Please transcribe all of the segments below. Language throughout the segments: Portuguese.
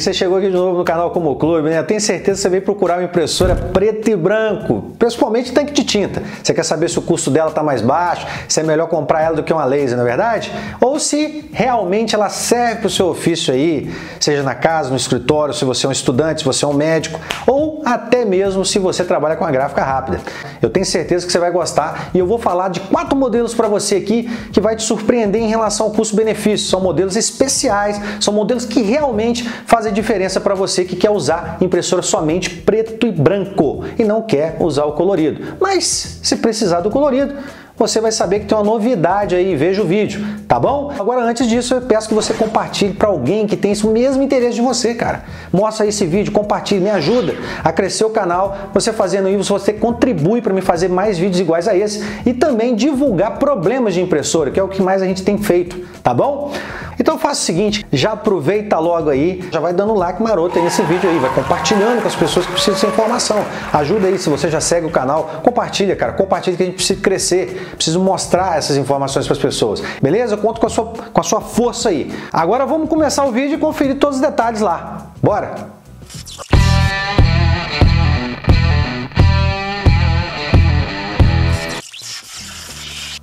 Você chegou aqui de novo no canal Como Clube, né? Eu tenho certeza que você veio procurar uma impressora preto e branco, principalmente tanque de tinta. Você quer saber se o custo dela está mais baixo, se é melhor comprar ela do que uma laser, não é verdade? Ou se realmente ela serve para o seu ofício aí, seja na casa, no escritório, se você é um estudante, se você é um médico, ou até mesmo se você trabalha com a gráfica rápida. Eu tenho certeza que você vai gostar e eu vou falar de 4 modelos para você aqui que vai te surpreender em relação ao custo-benefício. São modelos especiais, são modelos que realmente fazem diferença para você que quer usar impressora somente preto e branco e não quer usar o colorido. Mas se precisar do colorido, você vai saber que tem uma novidade aí, veja o vídeo, tá bom? Agora, antes disso, eu peço que você compartilhe para alguém que tem esse mesmo interesse de você, cara. Mostra aí esse vídeo, compartilhe, me ajuda a crescer o canal. Você fazendo isso, você contribui para me fazer mais vídeos iguais a esse e também divulgar problemas de impressora, que é o que mais a gente tem feito, tá bom? Então faça o seguinte, já aproveita logo aí, já vai dando like maroto aí nesse vídeo aí, vai compartilhando com as pessoas que precisam dessa informação. Ajuda aí, se você já segue o canal, compartilha, cara, compartilha que a gente precisa crescer, preciso mostrar essas informações para as pessoas, beleza? Eu conto com a sua força aí. Agora vamos começar o vídeo e conferir todos os detalhes lá. Bora!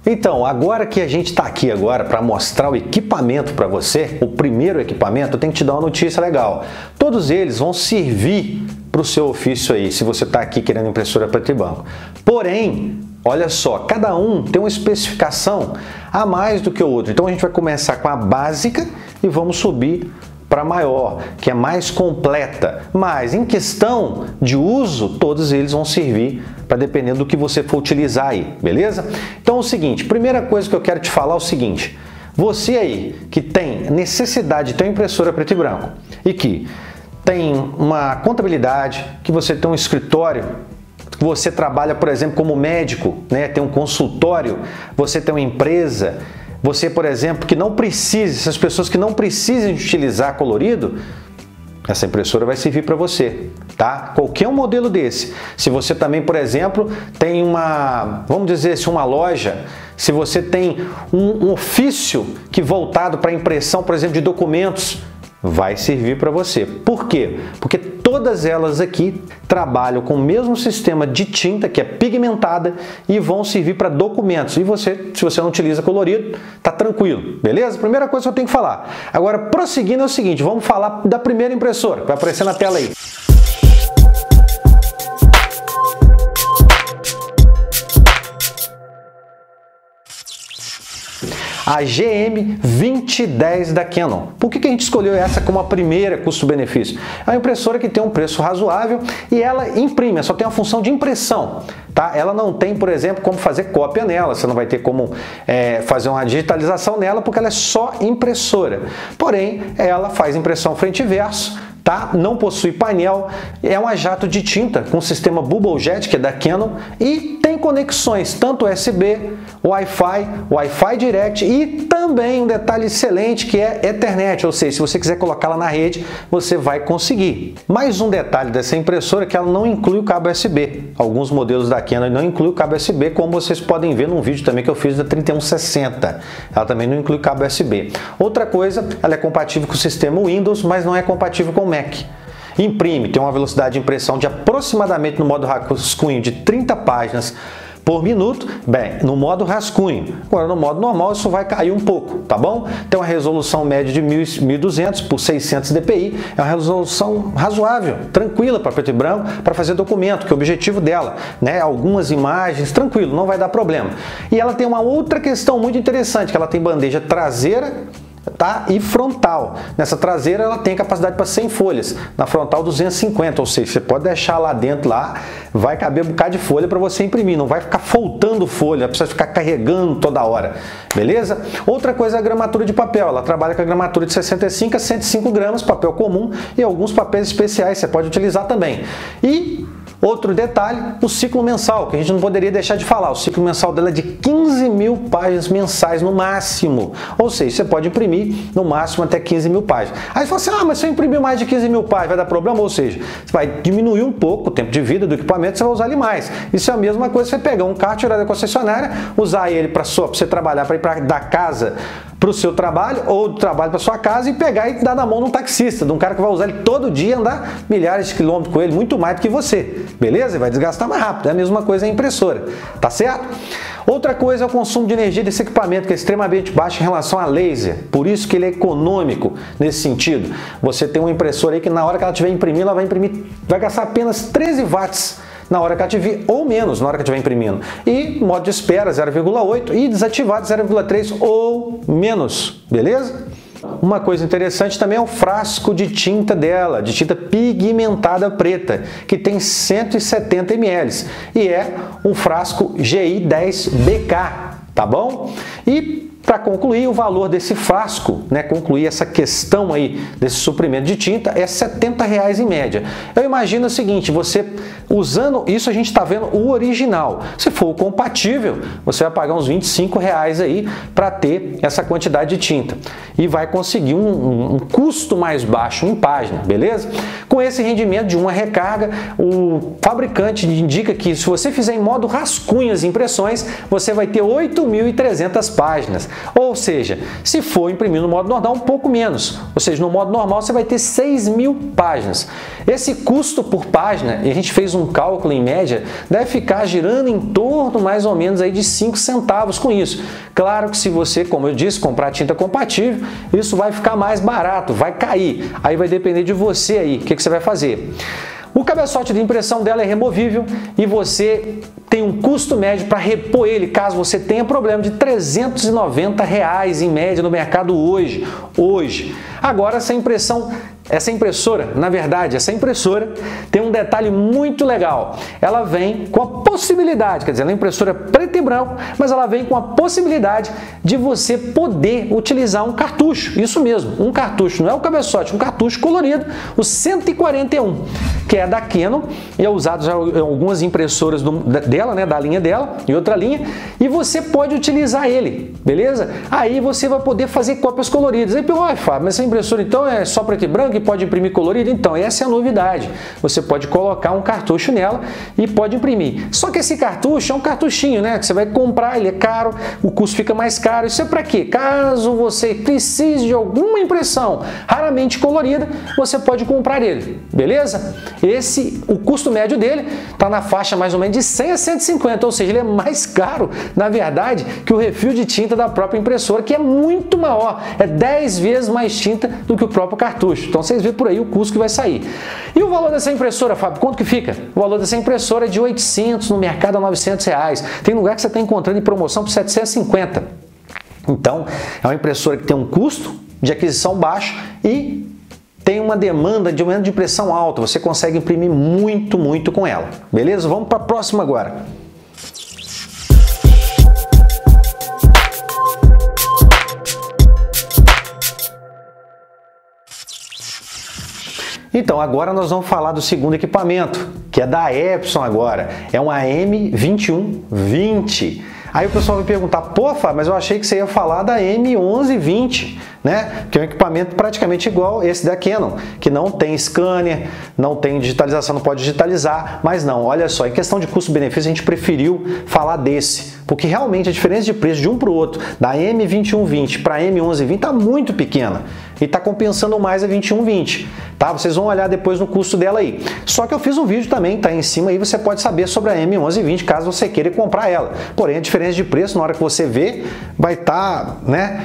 Então, agora que a gente está aqui agora para mostrar o equipamento para você, o primeiro equipamento, eu tenho que te dar uma notícia legal. Todos eles vão servir para o seu ofício aí, se você está aqui querendo impressora preto e branco. Porém, olha só, cada um tem uma especificação a mais do que o outro. Então a gente vai começar com a básica e vamos subir para a maior, que é mais completa. Mas em questão de uso, todos eles vão servir para dependendo do que você for utilizar aí, beleza? Então é o seguinte, primeira coisa que eu quero te falar é o seguinte, você aí que tem necessidade de ter uma impressora preto e branco e que tem uma contabilidade, que você tem um escritório, que você trabalha, por exemplo, como médico, né, tem um consultório, você tem uma empresa, você, por exemplo, que não precisa, essas pessoas que não precisam utilizar colorido, essa impressora vai servir para você, tá? Qualquer um modelo desse. Se você também, por exemplo, tem uma, vamos dizer assim, uma loja, se você tem um ofício que voltado para impressão, por exemplo, de documentos, vai servir para você. Por quê? Porque todas elas aqui trabalham com o mesmo sistema de tinta, que é pigmentada, e vão servir para documentos. E você, se você não utiliza colorido, tá tranquilo, beleza? Primeira coisa que eu tenho que falar. Agora, prosseguindo é o seguinte, vamos falar da primeira impressora, que vai aparecer na tela aí. A GM2010 da Canon. Por que a gente escolheu essa como a primeira custo-benefício? É uma impressora que tem um preço razoável e ela imprime, só tem a função de impressão, tá? Ela não tem, por exemplo, como fazer cópia nela, você não vai ter como fazer uma digitalização nela porque ela é só impressora. Porém, ela faz impressão frente e verso, tá? Não possui painel, é uma jato de tinta com sistema Bubble Jet, que é da Canon, e tem conexões tanto USB, Wi-Fi, Wi-Fi Direct e também um detalhe excelente que é Ethernet, ou seja, se você quiser colocá-la na rede, você vai conseguir. Mais um detalhe dessa impressora é que ela não inclui o cabo USB. Alguns modelos da Canon não incluem o cabo USB, como vocês podem ver num vídeo também que eu fiz da 3160. Ela também não inclui cabo USB. Outra coisa, ela é compatível com o sistema Windows, mas não é compatível com o Mac. Imprime, tem uma velocidade de impressão de aproximadamente no modo rascunho de 30 páginas por minuto, bem, no modo rascunho. Agora no modo normal isso vai cair um pouco, tá bom? Tem uma resolução média de 1200 por 600 dpi, é uma resolução razoável, tranquila para preto e branco, para fazer documento, que é o objetivo dela, né? Algumas imagens, tranquilo, não vai dar problema. E ela tem uma outra questão muito interessante, que ela tem bandeja traseira, tá? E frontal. Nessa traseira ela tem capacidade para 100 folhas, na frontal 250, ou seja, você pode deixar lá dentro, lá vai caber um bocado de folha para você imprimir, não vai ficar faltando folha, precisa ficar carregando toda hora, beleza? Outra coisa é a gramatura de papel, ela trabalha com a gramatura de 65 a 105 gramas, papel comum, e alguns papéis especiais você pode utilizar também. E outro detalhe, o ciclo mensal, que a gente não poderia deixar de falar. O ciclo mensal dela é de 15.000 páginas mensais no máximo. Ou seja, você pode imprimir no máximo até 15.000 páginas. Aí você fala assim, ah, mas se eu imprimir mais de 15.000 páginas, vai dar problema? Ou seja, você vai diminuir um pouco o tempo de vida do equipamento, você vai usar ele mais. Isso é a mesma coisa que você pegar um carro, tirar da concessionária, usar ele para você trabalhar, para ir da casa para o seu trabalho ou do trabalho para sua casa e pegar e dar na mão de um taxista, de um cara que vai usar ele todo dia, andar milhares de quilômetros com ele, muito mais do que você, beleza? Vai desgastar mais rápido, é a mesma coisa a impressora, tá certo? Outra coisa é o consumo de energia desse equipamento, que é extremamente baixo em relação a laser, por isso que ele é econômico nesse sentido. Você tem uma impressora aí que na hora que ela estiver imprimindo, ela vai gastar apenas 13 watts na hora que ela ativar, ou menos na hora que estiver imprimindo. E modo de espera 0,8 e desativado 0,3 ou menos, beleza? Uma coisa interessante também é o frasco de tinta dela, de tinta pigmentada preta, que tem 170 ml e é um frasco GI10BK, tá bom? E para concluir, o valor desse frasco, concluir essa questão aí desse suprimento de tinta, é R$70 em média. Eu imagino o seguinte, você usando isso, a gente está vendo o original. Se for o compatível, você vai pagar uns R$25 aí para ter essa quantidade de tinta. E vai conseguir um custo mais baixo em página, beleza? Com esse rendimento de uma recarga, o fabricante indica que se você fizer em modo rascunho as impressões, você vai ter 8.300 páginas. Ou seja, se for imprimir no modo normal, um pouco menos. Ou seja, no modo normal você vai ter 6.000 páginas. Esse custo por página, e a gente fez um cálculo em média, deve ficar girando em torno mais ou menos aí de 5 centavos com isso. Claro que se você, como eu disse, comprar tinta compatível, isso vai ficar mais barato, vai cair. Aí vai depender de você aí, o que você vai fazer. O cabeçote de impressão dela é removível e você tem um custo médio para repor ele, caso você tenha problema, de R$390 em média no mercado hoje. Agora, essa impressora, na verdade, essa impressora tem um detalhe muito legal. Ela vem com a possibilidade, quer dizer, ela é impressora preto e branco, mas ela vem com a possibilidade de você poder utilizar um cartucho. Isso mesmo, um cartucho, não é o cabeçote, um cartucho colorido, o 141, que é da Canon e é usado já em algumas impressoras dela, da linha dela, e outra linha, e você pode utilizar ele, beleza? Aí você vai poder fazer cópias coloridas. Aí, Fábio, mas essa impressora então é só preto e branco e pode imprimir colorido? Então, essa é a novidade. Você pode colocar um cartucho nela e pode imprimir. Só que esse cartucho é um cartuchinho, que você vai comprar, ele é caro, o custo fica mais caro. Isso é para quê? Caso você precise de alguma impressão raramente colorida, você pode comprar ele, beleza? O custo médio dele está na faixa mais ou menos de 100 a 150, ou seja, ele é mais caro, na verdade, que o refil de tinta da própria impressora, que é muito maior, é 10 vezes mais tinta do que o próprio cartucho. Então vocês vêem por aí o custo que vai sair. E o valor dessa impressora, Fábio, quanto que fica? O valor dessa impressora é de 800, no mercado a R$900. Tem lugar que você está encontrando em promoção por 750. Então, é uma impressora que tem um custo de aquisição baixo e tem uma demanda de impressão alta. Você consegue imprimir muito com ela. Beleza? Vamos para a próxima agora. Então, agora nós vamos falar do segundo equipamento, que é da Epson agora. É uma M2120. Aí o pessoal vai perguntar, pô, Fábio, mas eu achei que você ia falar da M1120, que é um equipamento praticamente igual esse da Canon, que não tem scanner, não tem digitalização, não pode digitalizar, mas não, olha só, em questão de custo-benefício a gente preferiu falar desse, porque realmente a diferença de preço de um para o outro, da M2120 para a M1120 está muito pequena e está compensando mais a 2120, tá? Vocês vão olhar depois no custo dela aí. Só que eu fiz um vídeo também, tá aí em cima aí, você pode saber sobre a M1120 caso você queira comprar ela. Porém, a diferença de preço, na hora que você vê, vai estar,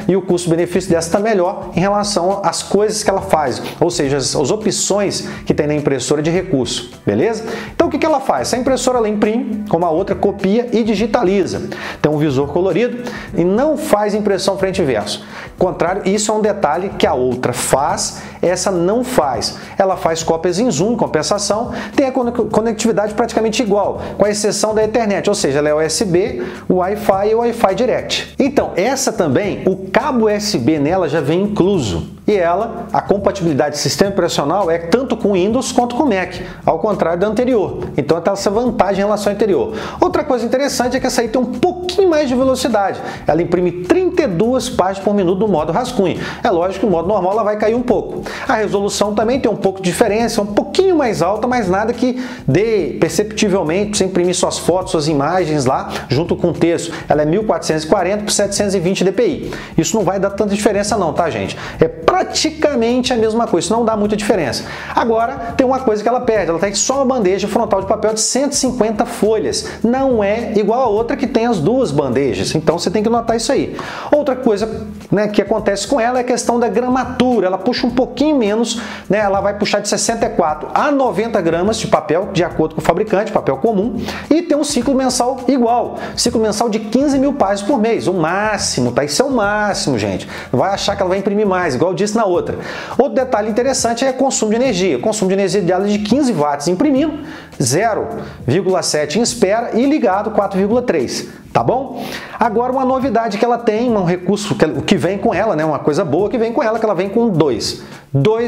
e o custo-benefício dessa está melhor em relação às coisas que ela faz, ou seja, as opções que tem na impressora de recurso, beleza? Então, o que ela faz? Essa impressora ela imprime, como a outra copia e digitaliza. Tem um visor colorido e não faz impressão frente e verso. Contrário, isso é um detalhe que a outra faz, essa não faz. Ela faz cópias em zoom, compensação, tem a conectividade praticamente igual, com a exceção da Ethernet, ou seja, ela é USB, Wi-Fi e Wi-Fi Direct. Então, essa também, o cabo USB nela já vem incluso. E ela, a compatibilidade de sistema operacional é tanto com Windows quanto com Mac, ao contrário da anterior. Então tem essa vantagem em relação à anterior. Outra coisa interessante é que essa aí tem um pouquinho mais de velocidade. Ela imprime 32 páginas por minuto no modo rascunho. É lógico que no modo normal ela vai cair um pouco. A resolução também tem um pouco de diferença, um pouquinho mais alta, mas nada que dê perceptivelmente para você imprimir suas fotos, suas imagens lá, junto com o texto. Ela é 1440 por 720 dpi. Isso não vai dar tanta diferença não, tá, gente? É praticamente a mesma coisa, isso não dá muita diferença. Agora, tem uma coisa que ela perde, ela tem só uma bandeja frontal de papel de 150 folhas. Não é igual a outra que tem as duas bandejas, então você tem que notar isso aí. Outra coisa, né, que acontece com ela é a questão da gramatura. Ela puxa um pouquinho menos, né, ela vai puxar de 64 a 90 gramas de papel, de acordo com o fabricante, papel comum, e tem um ciclo mensal igual, ciclo mensal de 15 mil páginas por mês, o máximo, tá? Isso é o máximo, gente. Não vai achar que ela vai imprimir mais, igual eu disse na outra. Outro detalhe interessante é o consumo de energia. O consumo de energia dela é de 15 watts imprimindo, 0,7 em espera e ligado 4,3. Tá bom? Agora uma novidade que ela tem, um recurso que vem com ela, né? Uma coisa boa que vem com ela, que ela vem com dois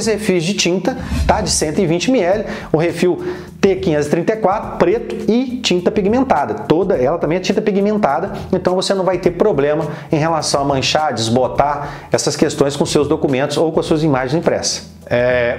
refis de tinta, tá? De 120 ml, o refil T534 preto e tinta pigmentada. Toda ela também é tinta pigmentada, então você não vai ter problema em relação a manchar, desbotar essas questões com seus documentos ou com as suas imagens impressas.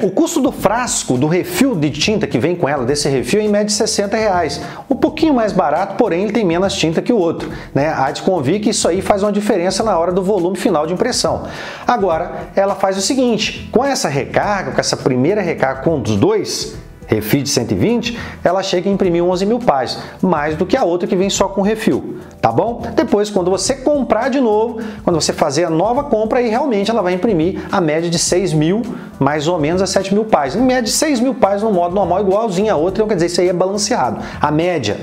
O custo do frasco, do refil de tinta que vem com ela, desse refil, é em média de R$60. Um pouquinho mais barato, porém ele tem menos tinta que o outro, né? Há de convir que isso aí faz uma diferença na hora do volume final de impressão. Agora, ela faz o seguinte, com essa recarga, com essa primeira recarga com os dois refil de 120, ela chega a imprimir 11 mil páginas, mais do que a outra que vem só com refil, tá bom? Depois, quando você comprar de novo, quando você fazer a nova compra, aí realmente ela vai imprimir a média de 6 mil, mais ou menos a 7 mil páginas. Em média de 6 mil páginas no modo normal, igualzinho a outra, então quer dizer, isso aí é balanceado. A média.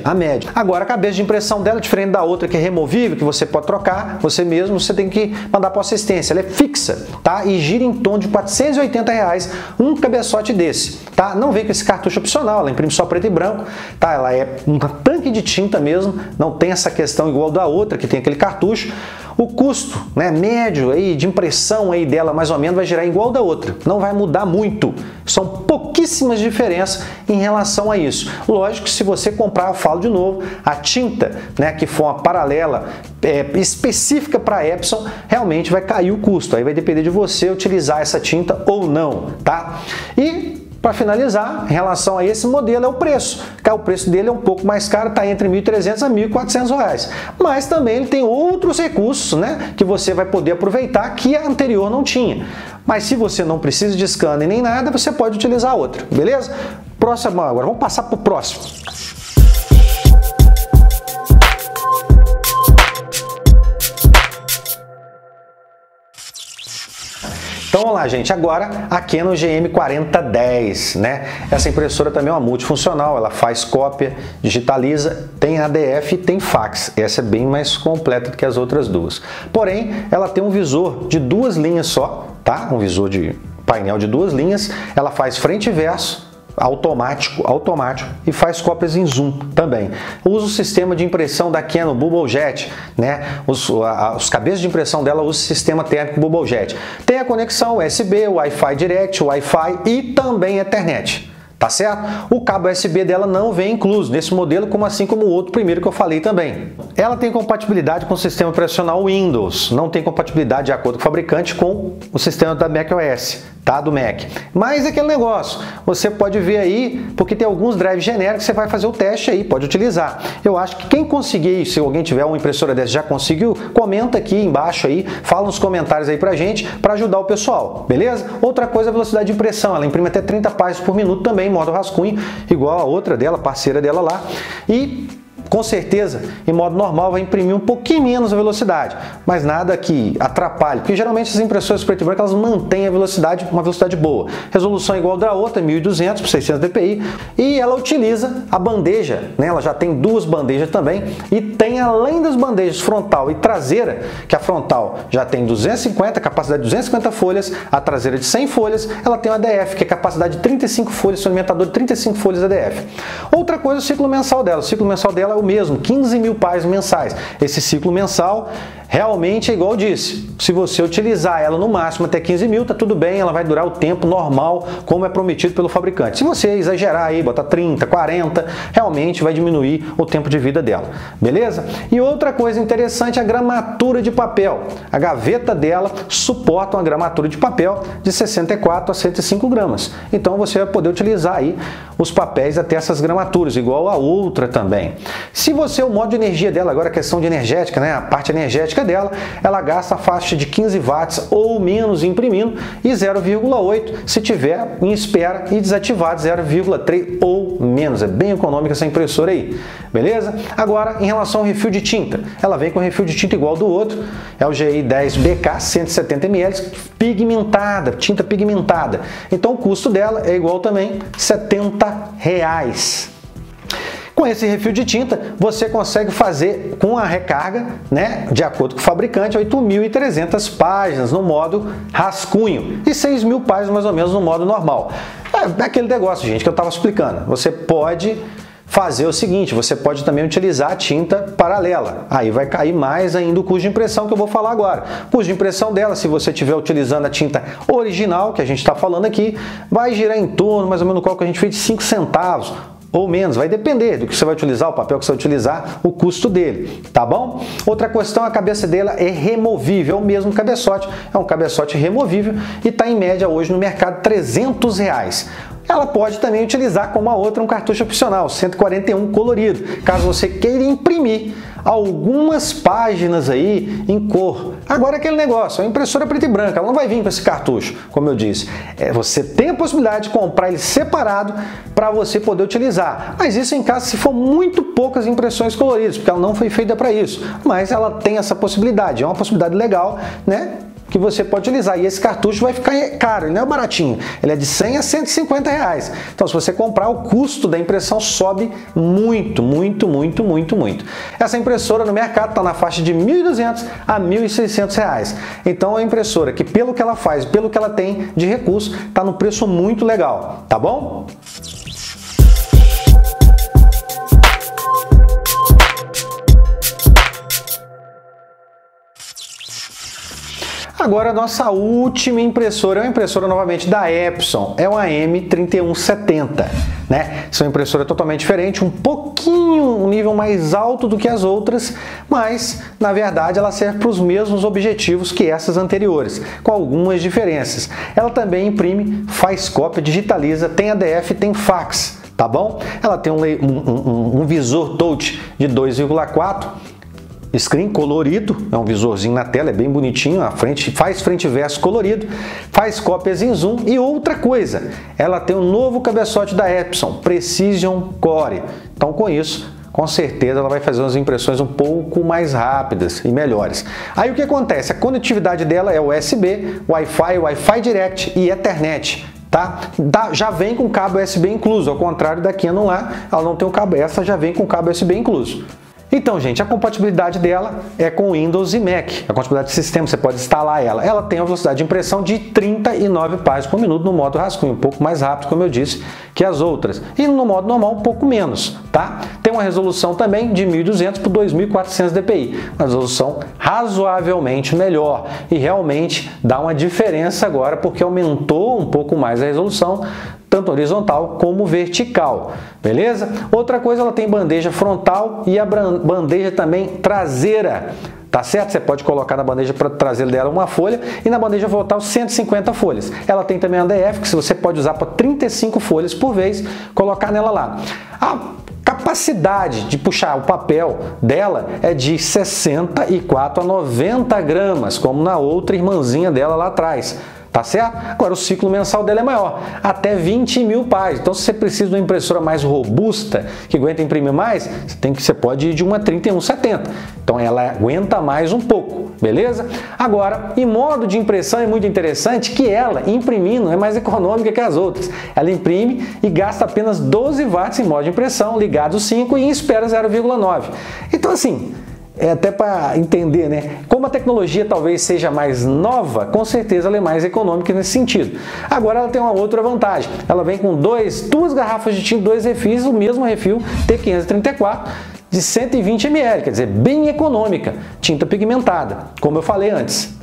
Agora, a cabeça de impressão dela, diferente da outra que é removível, que você pode trocar, você mesmo, você tem que mandar para assistência. Ela é fixa, tá? E gira em torno de R$480 um cabeçote desse, tá? Não vem com esse cartucho opcional, ela imprime só preto e branco, tá? Ela é um tanque de tinta mesmo, não tem essa questão igual da outra que tem aquele cartucho. O custo, né, médio aí de impressão aí dela mais ou menos vai girar igual da outra, não vai mudar muito. São pouquíssimas diferenças em relação a isso. Lógico que se você comprar, eu falo de novo, a tinta, né, que for uma paralela específica para Epson, realmente vai cair o custo. Aí vai depender de você utilizar essa tinta ou não, tá? E para finalizar, em relação a esse modelo é o preço. O preço dele é um pouco mais caro, está entre R$ 1.300 a R$ 1.400. Mas também ele tem outros recursos, né, que você vai poder aproveitar que a anterior não tinha. Mas se você não precisa de scanner nem nada, você pode utilizar outra, beleza? Próximo agora, vamos passar para o próximo. Então vamos lá, gente, agora a Canon GM4010, né? Essa impressora também é uma multifuncional, ela faz cópia, digitaliza, tem ADF e tem fax. Essa é bem mais completa do que as outras duas. Porém, ela tem um visor de duas linhas só, tá? Um visor de painel de duas linhas, ela faz frente e verso, automático e faz cópias em zoom também. Usa o sistema de impressão da Canon BubbleJet, né? Os cabeças de impressão dela usam o sistema térmico BubbleJet. Tem a conexão USB, Wi-Fi Direct, Wi-Fi e também Ethernet. Tá certo? O cabo USB dela não vem incluso nesse modelo, assim como o outro primeiro que eu falei também. Ela tem compatibilidade com o sistema operacional Windows, não tem compatibilidade, de acordo com o fabricante, com o sistema da macOS, tá? Do Mac. Mas é aquele negócio, você pode ver aí, porque tem alguns drives genéricos, você vai fazer o teste aí, pode utilizar. Eu acho que quem conseguir, se alguém tiver uma impressora dessa já conseguiu, comenta aqui embaixo aí, fala nos comentários aí pra gente, para ajudar o pessoal, beleza? Outra coisa, a velocidade de impressão, ela imprime até 30 páginas por minuto também, em modo rascunho, igual a outra dela, parceira dela lá, e com certeza, em modo normal, vai imprimir um pouquinho menos a velocidade, mas nada que atrapalhe, porque geralmente as impressoras preto e branco elas mantêm a velocidade, uma velocidade boa. Resolução igual da outra, 1200 por 600 dpi, e ela utiliza a bandeja, né? Ela já tem duas bandejas também, e tem além das bandejas frontal e traseira, que a frontal já tem 250, capacidade de 250 folhas, a traseira de 100 folhas, ela tem uma ADF, que é capacidade de 35 folhas, seu alimentador de 35 folhas ADF. Outra coisa, o ciclo mensal dela. O ciclo mensal dela o mesmo, 15 mil páginas mensais. Esse ciclo mensal realmente é igual eu disse, se você utilizar ela no máximo até 15 mil, tá tudo bem, ela vai durar o tempo normal, como é prometido pelo fabricante. Se você exagerar aí, botar 30, 40, realmente vai diminuir o tempo de vida dela, beleza? E outra coisa interessante é a gramatura de papel. A gaveta dela suporta uma gramatura de papel de 64 a 105 gramas. Então você vai poder utilizar aí os papéis até essas gramaturas, igual a outra também. Se você, o modo de energia dela, agora a questão de energética, né, a parte energética dela, ela gasta a faixa de 15 watts ou menos imprimindo e 0,8 se tiver em espera e desativado 0,3 ou menos. É bem econômica essa impressora aí, beleza? Agora, em relação ao refil de tinta, ela vem com refil de tinta igual do outro, é o GI10BK 170 ml, pigmentada, tinta pigmentada. Então o custo dela é igual também, R$ 70. Com esse refil de tinta, você consegue fazer com a recarga, né, de acordo com o fabricante, 8.300 páginas no modo rascunho e 6.000 páginas mais ou menos no modo normal. É aquele negócio, gente, que eu estava explicando. Você pode fazer o seguinte, você pode também utilizar a tinta paralela. Aí vai cair mais ainda o custo de impressão que eu vou falar agora. O custo de impressão dela, se você estiver utilizando a tinta original, que a gente está falando aqui, vai girar em torno, mais ou menos, no cálculo que a gente fez, de 5 centavos. Ou menos, vai depender do que você vai utilizar, o papel que você vai utilizar, o custo dele, tá bom? Outra questão, a cabeça dela é removível, é o mesmo cabeçote, é um cabeçote removível e está em média hoje no mercado R$ 300. Ela pode também utilizar como a outra um cartucho opcional, 141 colorido, caso você queira imprimir algumas páginas aí em cor. Agora aquele negócio, a impressora preta e branca, ela não vai vir com esse cartucho, como eu disse. Você tem a possibilidade de comprar ele separado para você poder utilizar. Mas isso em caso se for muito poucas impressões coloridas, porque ela não foi feita para isso. Mas ela tem essa possibilidade, é uma possibilidade legal, né? Que você pode utilizar. E esse cartucho vai ficar caro, ele não é baratinho. Ele é de 100 a 150 reais. Então, se você comprar, o custo da impressão sobe muito, muito, muito, muito, muito. Essa impressora no mercado está na faixa de R$ 1.200 a R$ 1.600 reais. Então, é uma impressora que, pelo que ela faz, pelo que ela tem de recurso, está num preço muito legal, tá bom? Agora a nossa última impressora é uma impressora novamente da Epson, é uma M3170, né? Essa é uma impressora totalmente diferente, um nível mais alto do que as outras, mas na verdade ela serve para os mesmos objetivos que essas anteriores, com algumas diferenças. Ela também imprime, faz cópia, digitaliza, tem ADF, tem fax, tá bom? Ela tem um visor touch de 2,4 screen colorido, é um visorzinho na tela, é bem bonitinho, a frente, faz frente e verso colorido, faz cópias em zoom e outra coisa, ela tem um novo cabeçote da Epson, Precision Core. Então com isso, com certeza ela vai fazer umas impressões um pouco mais rápidas e melhores. Aí o que acontece? A conectividade dela é USB, Wi-Fi, Wi-Fi Direct e Ethernet. Tá? Já vem com cabo USB incluso, ao contrário da Canon lá, ela não tem o cabo, essa já vem com cabo USB incluso. Então, gente, a compatibilidade dela é com Windows e Mac. A compatibilidade de sistema, você pode instalar ela. Ela tem uma velocidade de impressão de 39 páginas por minuto no modo rascunho, um pouco mais rápido, como eu disse, que as outras. E no modo normal, um pouco menos, tá? Tem uma resolução também de 1200 por 2400 dpi. Uma resolução razoavelmente melhor. E realmente dá uma diferença agora, porque aumentou um pouco mais a resolução, tanto horizontal como vertical, beleza? Outra coisa, ela tem bandeja frontal e a bandeja também traseira, tá certo? Você pode colocar na bandeja traseira dela uma folha e na bandeja frontal 150 folhas. Ela tem também a DF, que você pode usar para 35 folhas por vez, colocar nela lá. A capacidade de puxar o papel dela é de 64 a 90 gramas, como na outra irmãzinha dela lá atrás. Tá certo? Agora o ciclo mensal dela é maior, até 20 mil páginas. Então, se você precisa de uma impressora mais robusta, que aguenta imprimir mais, você pode ir de uma 3170. Então, ela aguenta mais um pouco, beleza? Agora, em modo de impressão é muito interessante que ela, imprimindo, é mais econômica que as outras. Ela imprime e gasta apenas 12 watts em modo de impressão, ligado 5 e em espera 0,9. Então, assim, é até para entender, né? Como a tecnologia talvez seja mais nova, com certeza ela é mais econômica nesse sentido. Agora ela tem uma outra vantagem. Ela vem com duas garrafas de tinta, 2 refis, o mesmo refil T534, de 120 ml, quer dizer, bem econômica, tinta pigmentada, como eu falei antes.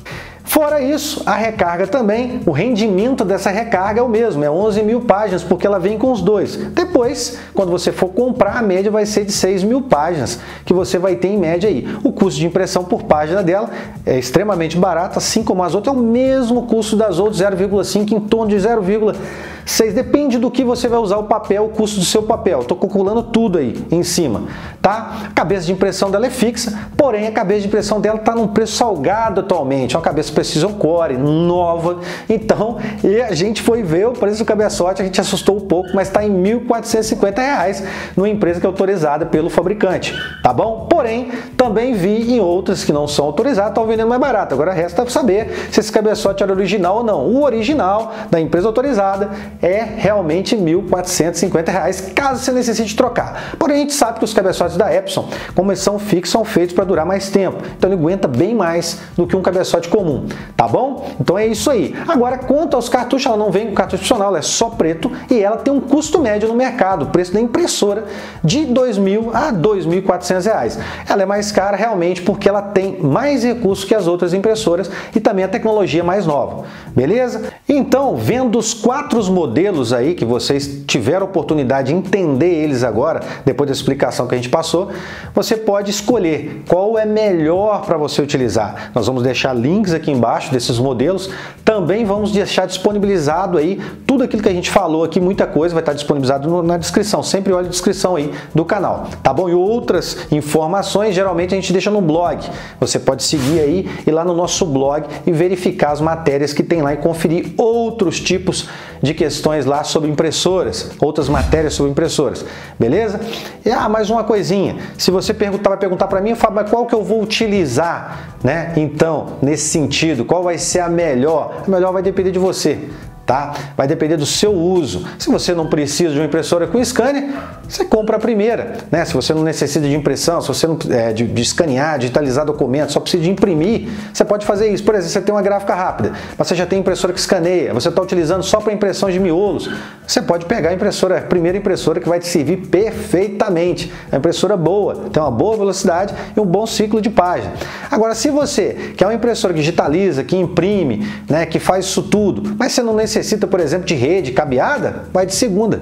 Fora isso, a recarga também, o rendimento dessa recarga é o mesmo, é 11.000 páginas, porque ela vem com os dois. Depois, quando você for comprar, a média vai ser de 6.000 páginas, que você vai ter em média aí. O custo de impressão por página dela é extremamente barato, assim como as outras, é o mesmo custo das outras, 0,5, em torno de 0,6, depende do que você vai usar o papel, o custo do seu papel. Estou calculando tudo aí em cima, tá? A cabeça de impressão dela é fixa, porém a cabeça de impressão dela está num preço salgado atualmente, é uma cabeça Precision Core, nova, então, e a gente foi ver o preço do cabeçote, a gente assustou um pouco, mas está em R$ 1.450 numa empresa que é autorizada pelo fabricante, tá bom? Porém, também vi em outras que não são autorizadas, estão vendendo mais barato. Agora resta saber se esse cabeçote era original ou não. O original da empresa autorizada é realmente R$ 1.450, caso você necessite trocar. Porém, a gente sabe que os cabeçotes da Epson, como eles são fixos, são feitos para durar mais tempo, então ele aguenta bem mais do que um cabeçote comum. Tá bom? Então é isso aí. Agora, quanto aos cartuchos, ela não vem com cartucho opcional, ela é só preto e ela tem um custo médio no mercado, o preço da impressora de R$ 2.000 a R$ 2.400. Ela é mais cara realmente porque ela tem mais recursos que as outras impressoras e também a tecnologia mais nova. Beleza? Então, vendo os 4 modelos aí que vocês tiveram oportunidade de entender eles agora, depois da explicação que a gente passou, você pode escolher qual é melhor para você utilizar. Nós vamos deixar links aqui embaixo desses modelos, também vamos deixar disponibilizado aí tudo aquilo que a gente falou aqui, muita coisa vai estar disponibilizado na descrição, sempre olha a descrição aí do canal, tá bom? E outras informações geralmente a gente deixa no blog, você pode seguir aí e lá no nosso blog e verificar as matérias que tem lá e conferir outros tipos de questões lá sobre impressoras, outras matérias sobre impressoras, beleza? E mais uma coisinha, se você vai perguntar para mim, eu falo, mas qual que eu vou utilizar, né? Então, nesse sentido, qual vai ser a melhor? A melhor vai depender de você, tá? Vai depender do seu uso. Se você não precisa de uma impressora com scanner, você compra a primeira, né? Se você não necessita de impressão, se você não de escanear, digitalizar documentos, só precisa de imprimir, você pode fazer isso. Por exemplo, você tem uma gráfica rápida, mas você já tem impressora que escaneia, você está utilizando só para impressão de miolos, você pode pegar a primeira impressora que vai te servir perfeitamente. É uma impressora boa, tem uma boa velocidade e um bom ciclo de página. Agora, se você quer uma impressora que digitaliza, que imprime, né, que faz isso tudo, mas você não necessita, por exemplo, de rede cabeada, vai de segunda.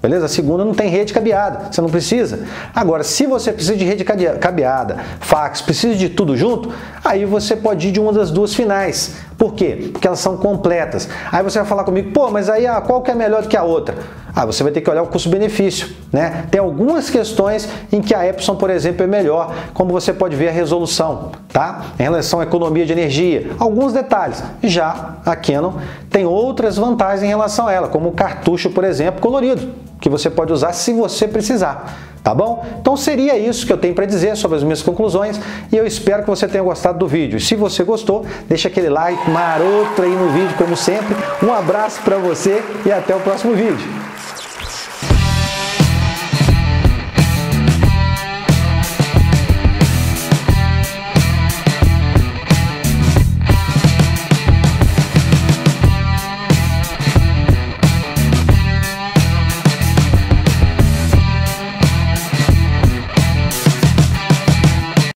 Beleza? A segunda não tem rede cabeada, você não precisa. Agora, se você precisa de rede cabeada, fax, precisa de tudo junto, aí você pode ir de uma das duas finais. Por quê? Porque elas são completas. Aí você vai falar comigo, pô, mas aí qual que é melhor do que a outra? Você vai ter que olhar o custo-benefício, né? Tem algumas questões em que a Epson, por exemplo, é melhor, como você pode ver a resolução, tá? Em relação à economia de energia, alguns detalhes. Já a Canon tem outras vantagens em relação a ela, como o cartucho, por exemplo, colorido, que você pode usar se você precisar, tá bom? Então seria isso que eu tenho para dizer sobre as minhas conclusões e eu espero que você tenha gostado do vídeo. Se você gostou, deixa aquele like maroto aí no vídeo, como sempre. Um abraço para você e até o próximo vídeo.